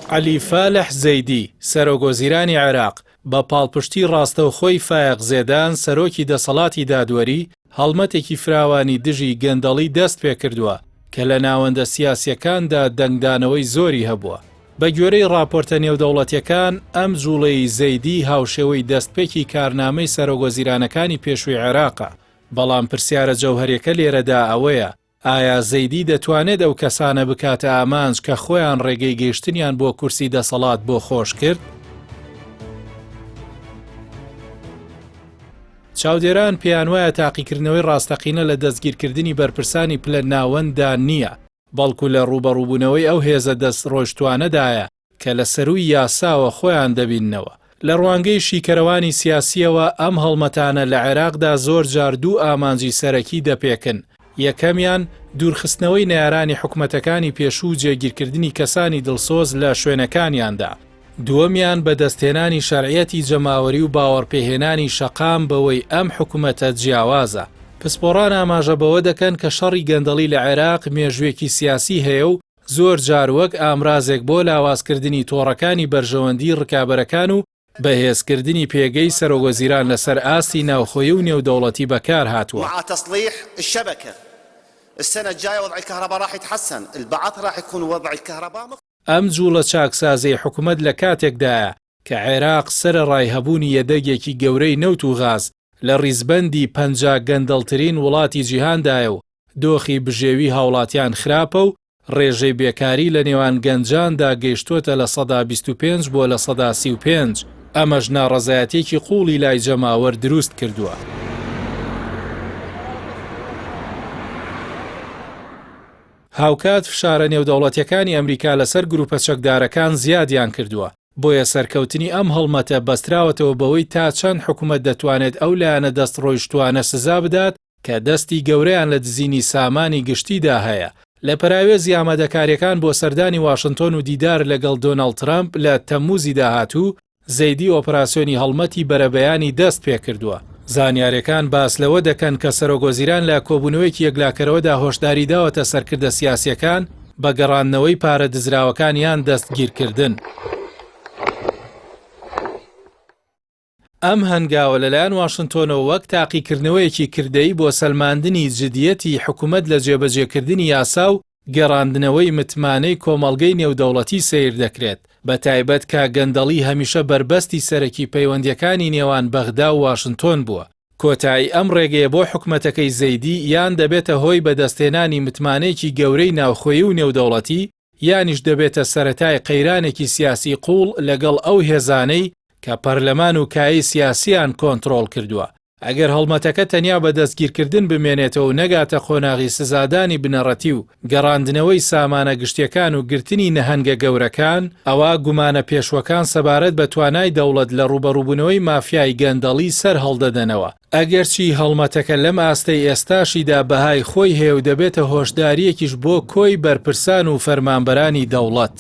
عەلی فالح زەیدی سەرۆکوەزیرانی عێراق بە پاڵپشتی ڕاستەوخۆی فایق زێدان سەرۆکی دەسەڵاتی دادوەری هەڵمەتێکی فراوانی دژی گەندەڵی دەست پێ کردووە کە لە ناوەندە سیاسیەکاندا دەنگدانەوەی زۆری هەبووە. بە گوێرەی راپۆرتە نێودەوڵەتیەکان ئەم جوڵەی زەیدی هاوشێوەی دەستپێکی کارنامەی سەرۆکوەزیرانەکانی پێشووی عێراقە. بەڵام پرسیارە جەوهەریەکە لێرەدا ئەوەیە ئایا زەیدی دەتوانێت ئەو کەسانە بکاتە ئامانج کە خۆیان ڕێگەی گەیشتنیان بۆ کورسی دەسەڵات بۆ خۆش کرد؟ چاودێران پێیان وایە تاقیکردنەوەی ڕاستەقینە لە دەستگیرکردنی بەرپرسانی پلە ناوەنددا نییە، بەڵکو لە ڕوبەڕووبوونەوەی ئەو هێزە دەست ڕۆیشتوانەدایە کە لە سەرووی یاساوە خۆیان دەبیننەوە. لە ڕوانگەی شیکەرەوانی سیاسیەوە ئەم هەڵمەتانە لە عێراقدا زۆر جار دوو ئامانجی سەرەکی دەپێکن. یەکەمیان دوورخستنەوەی نارانی حکومەتەکانی پێشوو جێگیرکردنی کەسانی دڵسۆز لە شوێنەکانیاندا. دووەمیان بەدەستهێنانی شەرعیەتی جەماوەری و باوەڕپێهێنانی شەقام بەوەی ئەم حکومەتە جیاوازە. پسپۆڕان ئاماژە بەوە دەکەن کە شەڕی گەندەڵی لە عێراق مێژوێکی سیاسی هەیە و زۆر جار وەک ئامرازێک بۆ لاوازکردنی تۆڕەکانی بەرژەوەندی ڕکابەرەکان و بەهێزکردنی پێگەی سەرۆکوەزیران لەسەر ئاستی ناوخۆیی و نێودەوڵەتی بەکار هاتووە. مع تصليح الشبكة السنة الجاية وضع الكهرباء راح يتحسن، البعث راح يكون وضع الكهرباء ئەم جوڵە چاکسازەی حکومەت لە کاتێکدایە کە عێراق سەرەڕای هەبوونی یەدەگێکی گەورەی نەوت و غاز لە ڕیزبەندی 50 گەندەڵترین وڵاتی جیهاندایە و دۆخی بژێوی هاوڵاتیان خراپە و ڕێژەی بێکاری لە نێوان گەنجاندا گەیشتوتە لە 25 بۆ لە 35. ئەمەش ناڕەزایەتێکی قوڵی لای جەماوەر دروست کردووە. هاوکات فشارە نێودەوڵەتیەکانی ئەمریکا لەسەر گروپە چەکدارەکان زیادیان کردووە. بۆیە سەرکەوتنی ئەم هەڵمەتە بەستراوەتەوە بەوەی تا چەند حکومەت دەتوانێت ئەو لایەنە دەست ڕۆیشتوانە سزا بدات کە دەستی گەورەیان لە دزینی سامانی گشتیدا هەیە. لە پەراوێزی ئامادەکاریەکان بۆ سەردانی واشنتۆن و دیدار لەگەڵ دۆناڵد ترامپ لە تەمموزی داهاتوو زەیدی ئۆپراسیۆنی هەڵمەتی بەرەبەیانی دەست پێ کردووە. زانیاریەکان باس لەوە دەکەن کە سەرۆکوەزیران لە کۆبوونەوەیەکی یەکلاکەرەوەدا هۆشداری داوەتە سەرکردە سیاسیەکان بە گەڕاندنەوەی پارە دزراوەکانیان دەستگیرکردن. ئەم هەنگاوە لەلایەن واشنتۆنەوە وەک تاقیکردنەوەیەکی کردەیی بۆ سەلماندنی جدیەتی حکومەت لە جێبەجێکردنی یاسا و گەڕاندنەوەی متمانەی کۆمەڵگەی نێودەوڵەتی سیر دەکرێت، بە تایبەت کە گەندەڵی هەمیشە بربەستی سەرەکی پەیوەندیەکانی نێوان بەغدا و واشنتۆن بووە. کۆتایی ئەم ڕێگەیە بۆ حکومەتەکەی زەیدی یان دەبێتە هۆی بەدەستێنانی متمانەیەکی گەورەی ناوخۆیی و نێودەوڵەتی، یانیش دەبێتە سەرەتای قەیرانێکی سیاسی قوڵ لەگەڵ ئەو هێزانەی کە پەرلەمان و کایی سیاسیان کۆنتڕۆڵ کردووە. ئەگەر هەڵمەتەکە تەنیا بە دەستگیرکردن بمێنێتەوە و نەگاتە خۆناغی سزادانی بنەڕەتی و گەڕاندنەوەی سامانە گشتیەکان و گرتنی نەهەنگە گەورەکان، ئەوە گومانە پێشوەکان سەبارەت بە توانای دەوڵەت لە ڕوبەڕووبوونەوەی مافیای گەندەڵی سەر هەڵدەدەنەوە. ئەگەرچی هەڵمەتەکە لەم ئاستەی ئێستاشیدا بەهای خۆی هەیە و دەبێتە هۆشداریەکیش بۆ کۆی بەرپرسان و فەرمانبەرانی دەوڵەت.